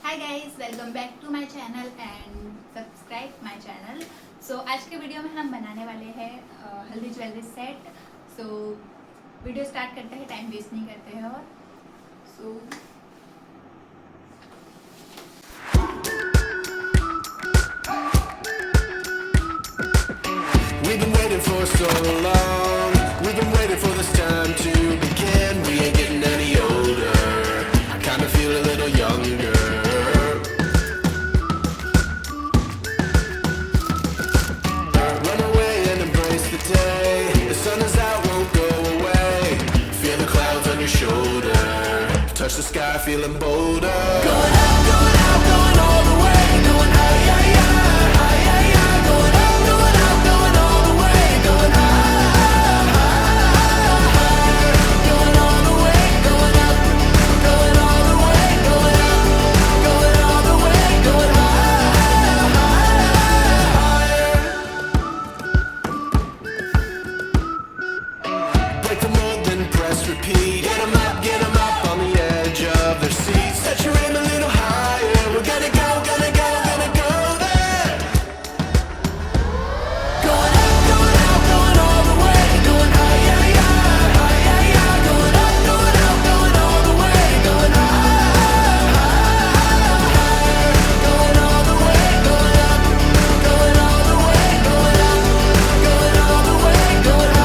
Hi guys, welcome back to my channel and subscribe my channel. So आज के video में हम बनाने वाले हैं haldi jewellery set. So video start करते हैं, टाइम वेस्ट नहीं करते हैं। और सो We've been waiting for so long. We've been waiting for this time to begin. We ain't getting any older. I kinda feel a little younger. Run away and embrace the day. The sun is out, won't go away. Feel the clouds on your shoulder. Touch the sky, feeling bolder. Going out, going all the way. Going high, yeah, yeah, high, yeah, yeah. Going out, going all the way. Going high, going all the way. Going up, going all the way. Going up, going all the way. Going higher. Break the mold, then press repeat. Get 'em up on the edge of their seats. Set your aim a little higher. We're gonna go there. Going out, going all the way. Going high, yeah, yeah, high, yeah, yeah. Going up, going all the way. Going higher. Going all the way. Going up, going all the way. Going up, going all the way. Going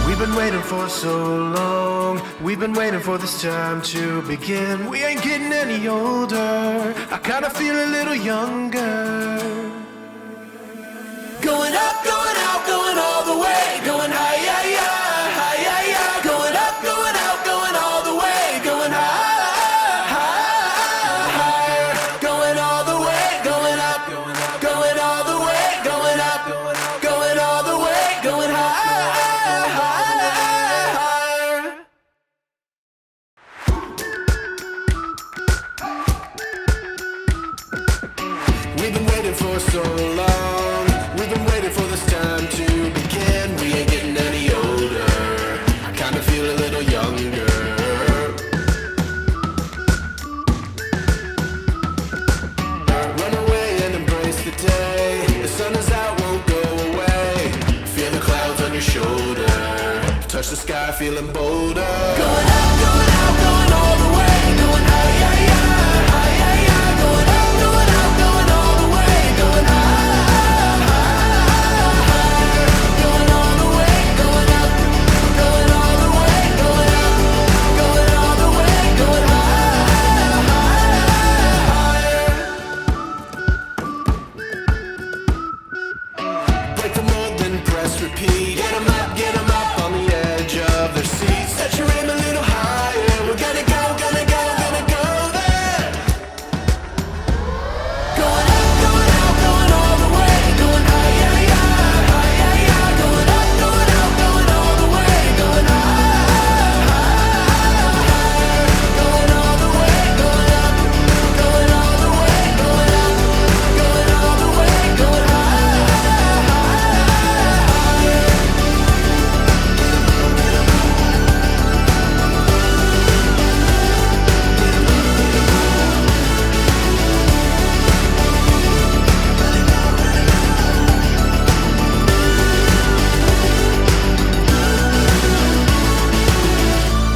We've been waiting for so long. We've been waiting for this time to begin. We ain't getting any older. I kinda feel a little younger. Going out, going all the way. Going high, yeah, yeah, high, yeah, yeah. Going out, going all the way. Going higher. Going all the way. Going up, going all the way. Going up, going all the way. Going higher. We've been waiting for so long. We've been waiting for this time to begin. We ain't getting any older. I kinda feel a little younger. Run away and embrace the day. The sun is out, won't go away. Feel the clouds on your shoulder. Touch the sky, feeling bolder. Going out, going all the way. Going high, yeah, yeah, high, yeah, yeah. Going out, going all the way. Going higher. Going all the way. Going up, going all the way. Going up, going all the way. Going higher. Break the mold, then press repeat. Get 'em up on the edge of their seats. Set your aim a little higher. We're gonna go there. Going out, going all the way. Going high, yeah, yeah, high, yeah, yeah. Going up, going all the way. Going higher. Going all the way. Going up, going all the way. Going up, going all the way. Going higher.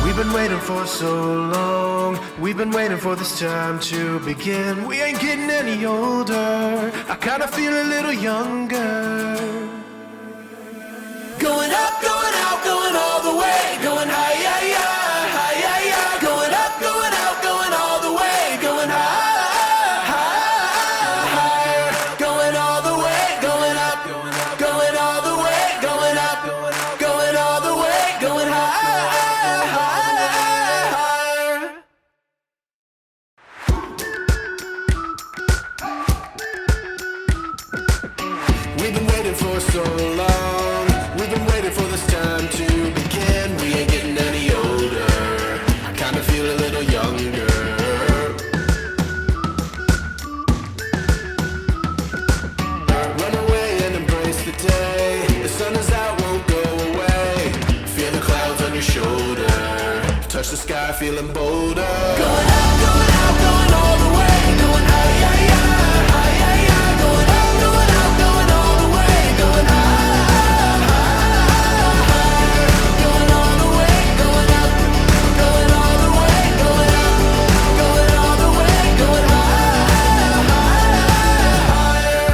We've been waiting for so long. We've been waiting for this time to begin. We ain't getting any older. I kinda feel a little younger. Going out, going all the way. Going high, yeah, yeah, high, yeah, yeah. Going out, going all the way. Going higher. Going all the way. Going up, going all the way. Going up, going all the way. Going higher. We've been waiting for so long. We've been waiting for this time to begin. your shoulder. Touch the sky, feeling bolder. Going out, going out, going all the way. Going high, yeah, yeah, high, yeah, yeah. Going out, going out, going all the way. Going high, higher. Going all the way, going up. Going all the way, going up. Going all the way, going higher, higher.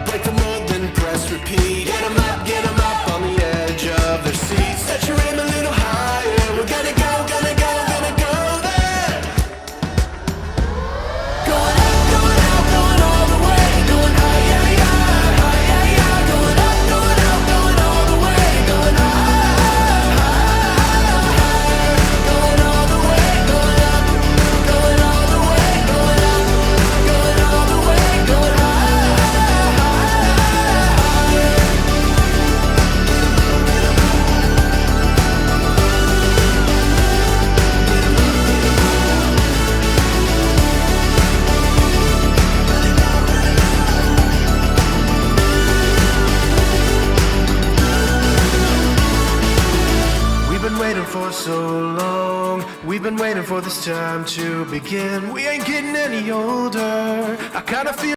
Break the mold, then press repeat. Get 'em up on the edge of their seats. Set your aim a little higher. We're gonna go, gonna go, gonna go there. Going up, going out, going all the way. Going high, yeah, yeah, high, yeah, yeah. Going up, going out, going all the way. Going high, higher. Going all the way, going up. Going all the way, going up. Going all the way, going high, higher. We've been waiting for so long. We've been waiting for this time to begin. We ain't getting any older. I kinda feel